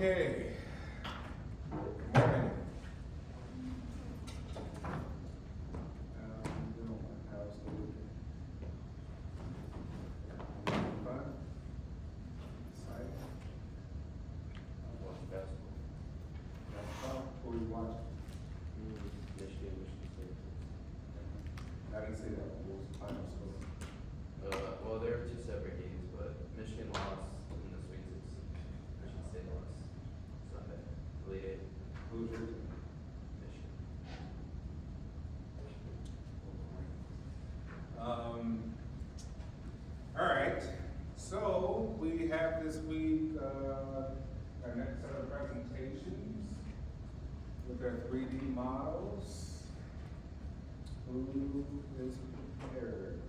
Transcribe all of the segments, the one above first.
Okay. Good morning. How's the weekend? Fun? Exciting? Watching basketball. Basketball? Who are you watching? Michigan State. I didn't say that. What was the final score? Well, there were two separate games, but Michigan lost in the Sweet 16. Michigan State lost Sunday. Elite Eight. Who's your team? Michigan. All right. So we have this week our next set of presentations with our 3D models. Who is prepared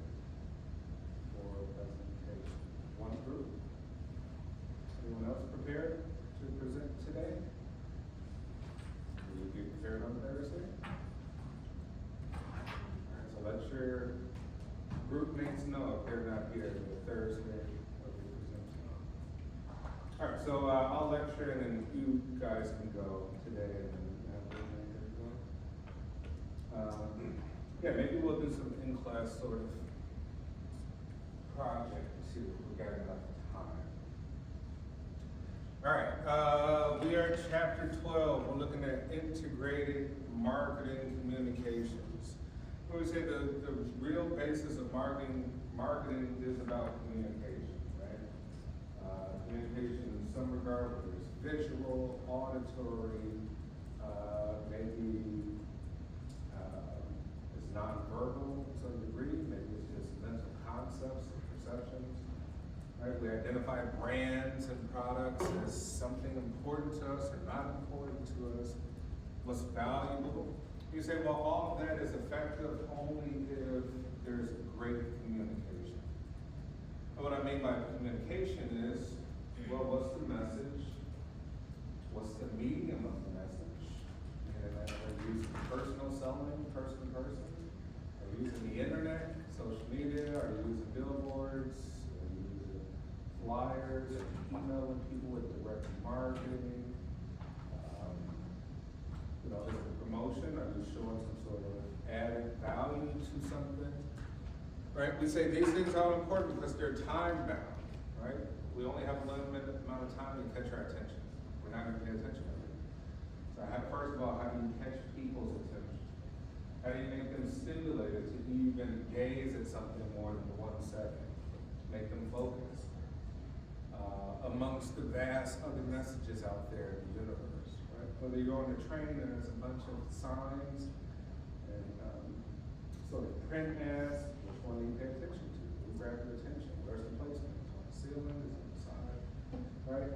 for a presentation? One group. Anyone else prepared to present today? Will you be prepared on Thursday? All right, so let your group mates know if they're not here the Thursday of the presentation. All right, so I'll lecture and then you guys can go today and then yeah, maybe we'll do some in-class sort of project too, if we got enough time. All right, we are chapter 12. We're looking at integrated marketing communications. We say the real basis of marketing is about communication, right? Communication in some regard, whether it's visual, auditory, maybe it's nonverbal to some degree, maybe it's just mental concepts and perceptions. Right? We identify brands and products as something important to us or not important to us, what's valuable. You say, well, all of that is effective only if there's great communication. And what I mean by communication is, well, what's the message? What's the medium of the message? And are you using personal selling, person to person? Are you using the internet, social media? Are you using billboards? Are you using flyers? Are you emailing people with direct marketing? Is it promotion? Are you showing some sort of added value to something? Right? We say these things are important because they're time bound, right? We only have a limited amount of time to catch our attention. We're not going to pay attention to it. So first of all, how do you catch people's attention? How do you make them stimulated to even gaze at something more than 1 second? Make them focus amongst the vast other messages out there in the universe, right? Whether you go on the train and there's a bunch of signs and sort of print ads, which one do you pay attention to? Who grab your attention? Where's the placement? Is it on the ceiling? Is it on the side? Right?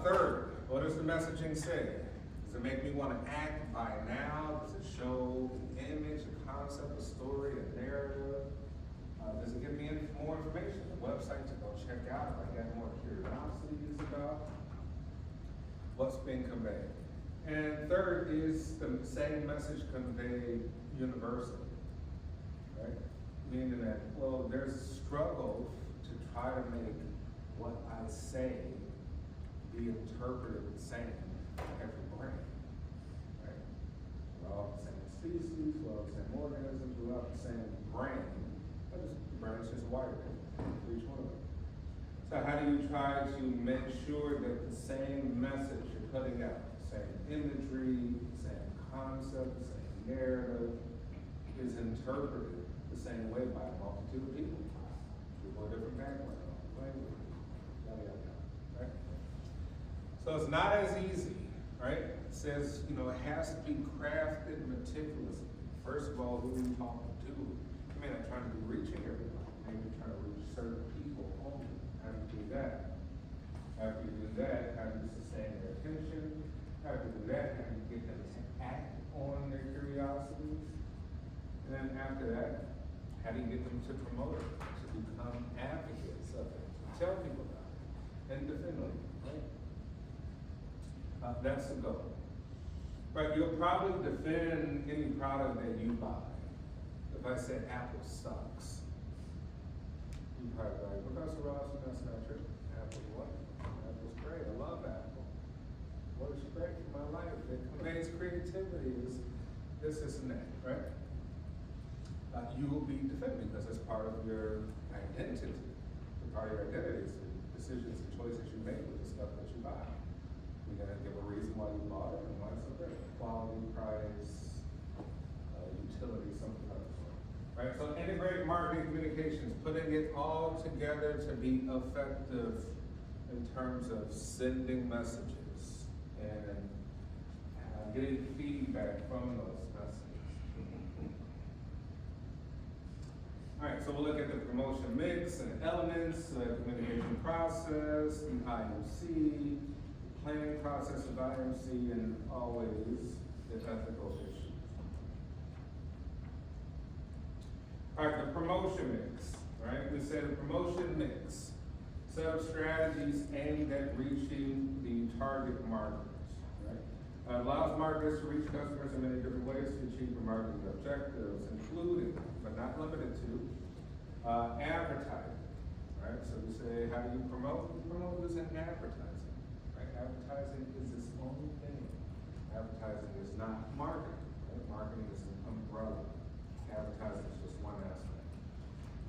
Third, what does the messaging say? Does it make me want to act by now? Does it show an image, a concept, a story, a narrative? Does it give me more information, a website to go check out if I got more curiosities about what's being conveyed? And third, is the same message conveyed universally, right? Meaning that, well, there's a struggle to try to make what I say be interpreted the same in every brain, right? We're all the same species, we're all the same organisms, we're all the same brain. The brain's just wired for each one of them. So how do you try to make sure that the same message you're putting out, the same imagery, the same concept, the same narrative, is interpreted the same way by a multitude of people? People with different backgrounds, language, yada, yada, yada, right? So it's not as easy, right? It says, it has to be crafted meticulously. First of all, who are you talking to? You may not trying to be reaching everybody. Maybe you're trying to reach certain people only. How do you do that? After you do that, how do you sustain their attention? After you do that, how do you get them to act on their curiosities? And then after that, how do you get them to promote it, to become advocates of it, to tell people about it, and defend it, right? That's the goal. Right, you'll probably defend any product that you buy. If I said Apple sucks, you'd probably be like, Professor Ross, that's not true. Apple's what? Apple's great. I love Apple. this and that, right? You will be defending because it's part of your identity. Part of your identity is the decisions and choices you make with the stuff that you buy. You're gonna give a reason why you bought it and why it's so great. Quality, price, utility, something like that. Right, so integrated marketing communications, putting it all together to be effective in terms of sending messages and getting feedback from those messages. All right, so we'll look at the promotion mix and elements, the communication process, the IMC, planning process of IMC, and always the ethical issues. All right, the promotion mix, right? We said the promotion mix, set up strategies aimed at reaching the target marketers, right? Allows marketers to reach customers in many different ways to achieve their marketing objectives, including, but not limited to, advertising, right? So we say, how do you promote? You promote using advertising, right? Advertising is its own thing. Advertising is not marketing, right? Marketing is an umbrella. Advertising is just one aspect.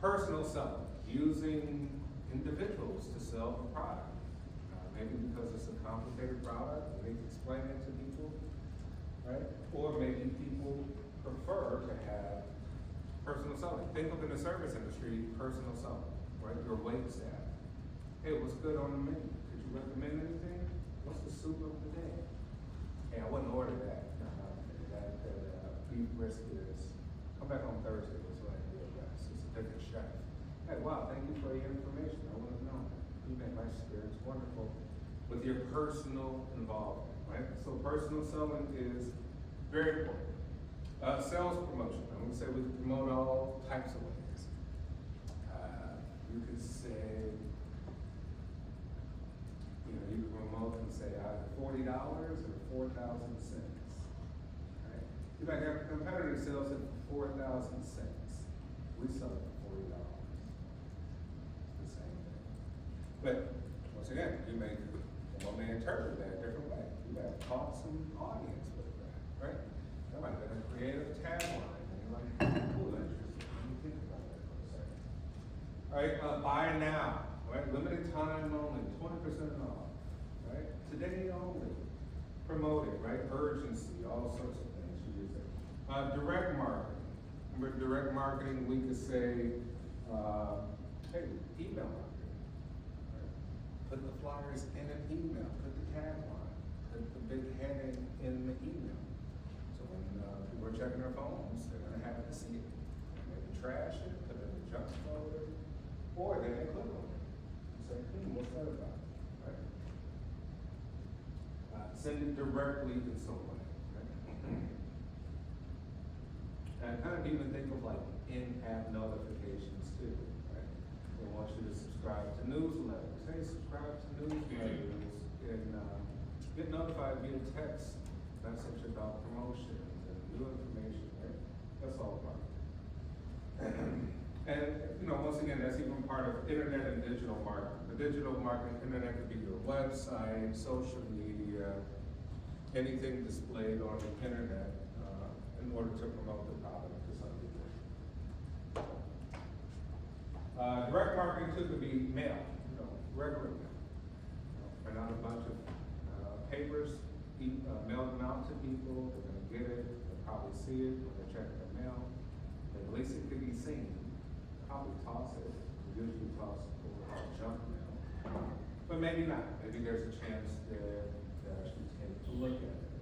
Personal selling, using individuals to sell a product. Maybe because it's a complicated product, they need to explain it to people, right? Or maybe people prefer to have personal selling. Think of in the service industry, personal selling, right? Your wait staff. Hey, what's good on the menu? Could you recommend anything? What's the soup of the day? Hey, I wouldn't order that. That beef brisket is, come back on Thursday, that's what I did, guys. It's a different chef. Hey, wow, thank you for your information. I wouldn't have known that. You made my experience wonderful with your personal involvement, right? So personal selling is very important. Sales promotion, I'm gonna say we can promote all types of ways. You could say, you can promote and say either $40 or 4,000 cents, right? You might have a competitor that sells it for 4,000 cents. We sell it for $40. It's the same thing. But, once again, one may interpret that a different way. You may have caught some audience with that, right? That might have been a creative tagline, and you're like, cool, interesting. Let me think about that for a second. All right, buy now, right? Limited time only, 20% off, right? Today only. Promoting, right? Urgency, all sorts of things you use it. Direct marketing. Remember, direct marketing, we could say, hey, email marketing. Right? Put the flyers in an email, put the tagline, put the big heading in the email. So when people are checking their phones, they're gonna have to see it. Maybe trash it, put it in the junk folder, or they may click on it and say, what's that about? Right? Send it directly in some way. Right? And kind of even think of like in-app notifications too. Right? They want you to subscribe to newsletters. Hey, subscribe to newsletters and get notified via text message about promotions and new information, right? That's all part of it. And once again, that's even part of internet and digital marketing. The digital marketing, internet could be your website, social media, anything displayed on the internet in order to promote the product to some degree. Direct marketing too could be mail, regular mail. Print out a bunch of papers, mail them out to people, they're gonna get it, they'll probably see it when they're checking their mail. At least it could be seen. Probably toss it, we usually toss what we call junk mail. But maybe not, maybe there's a chance that they actually take a look at it.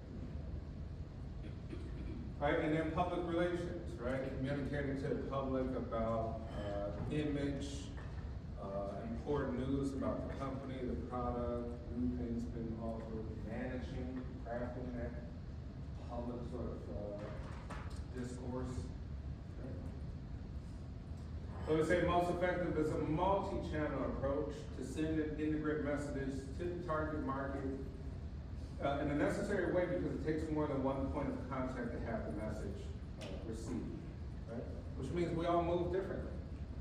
Right, and then public relations, right? Communicating to the public about image, important news about the company, the product, new things being offered, managing, crafting that public sort of discourse. Right? So we say most effective is a multi-channel approach to send and integrate messages to the target market in a necessary way because it takes more than one point of contact to have the message received, right? Which means we all move differently.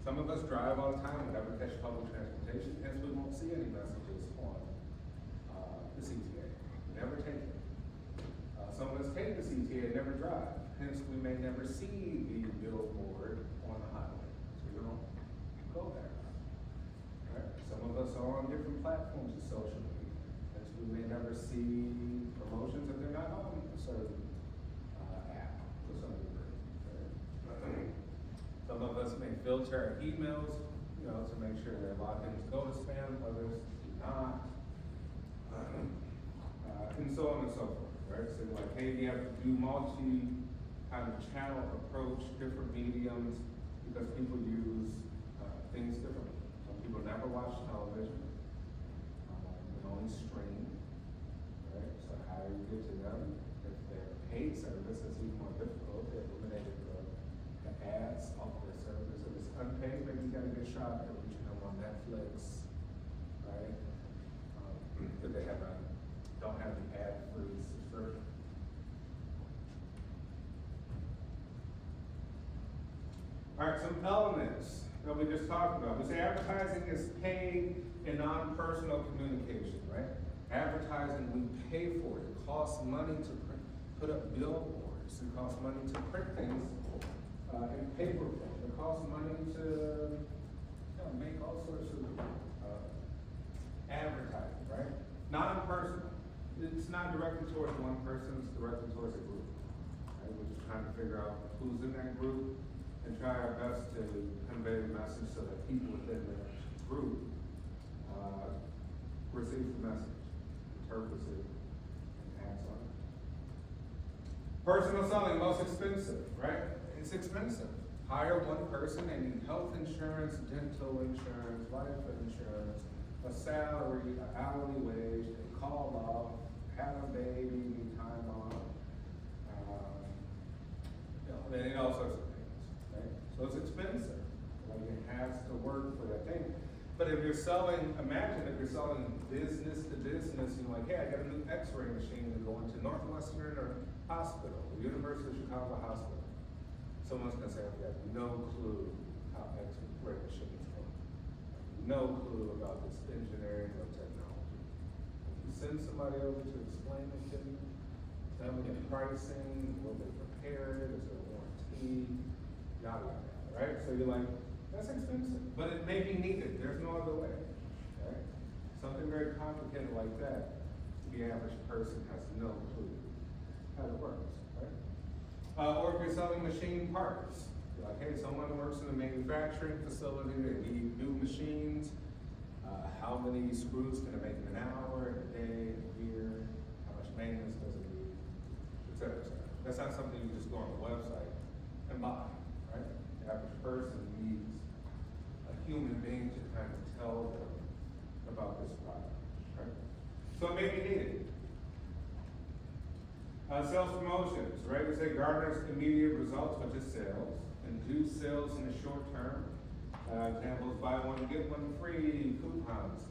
Some of us drive all the time, we never catch public transportation, hence we won't see any messages on the CTA. We never take it. Some of us take the CTA and never drive. Hence, we may never see the billboard on the highway, so we don't go there. Right? Some of us are on different platforms of social media, hence we may never see promotions if they're not on a certain app for some degree. Right? Some of us may filter our emails, you know, to make sure that a lot of things go to spam, others do not. And so on and so forth, right? So like, hey, you have to do kind of channel approach, different mediums, because people use things differently. Some people never watch television, they only stream, right? So how do you get to them? If they're paid service, it's even more difficult. They eliminated the ads off their service. If it's unpaid, maybe you got a good shot at reaching them on Netflix, right? If they don't have the ad-free subscription. All right, some elements that we just talked about. We say advertising is paid in non-personal communication, right? Advertising, we pay for it. It costs money to put up billboards. It costs money to print things in paper form. It costs money to make all sorts of advertising, right? Non-personal. It's not directed towards one person, it's directed towards a group. Right? We're just trying to figure out who's in that group and try our best to convey the message so that people within the group receive the message, interprets it, and acts on it. Personal selling, most expensive, right? It's expensive. Hire one person, they need health insurance, dental insurance, life insurance, a salary, an hourly wage, they call off, have a baby, need time off, they need all sorts of things, right? So it's expensive, like it has to work for that thing. But if you're selling, imagine if you're selling business to business, you're like, hey, I got a new x-ray machine to go into Northwestern or Hospital, or University of Chicago Hospital. Someone's gonna say, I've got no clue how x-ray machines work. No clue about this engineering or technology. If you send somebody over to explain it to you, tell me the pricing, will they prepare it, is there a warranty, yada yada, right? So you're like, that's expensive, but it may be needed, there's no other way, right? Something very complicated like that, the average person has no clue how it works, right? Or if you're selling machine parts, you're like, hey, someone works in a manufacturing facility, they need new machines, how many screws can it make in an hour, in a day, in a year, how much maintenance does it need, et cetera, et cetera. That's not something you just go on the website and buy, right? The average person needs a human being to kind of tell them about this product, right? So it may be needed. Sales promotions, right? We say garners immediate results, such as sales, induce sales in the short term. Examples, buy one, get one free, coupons,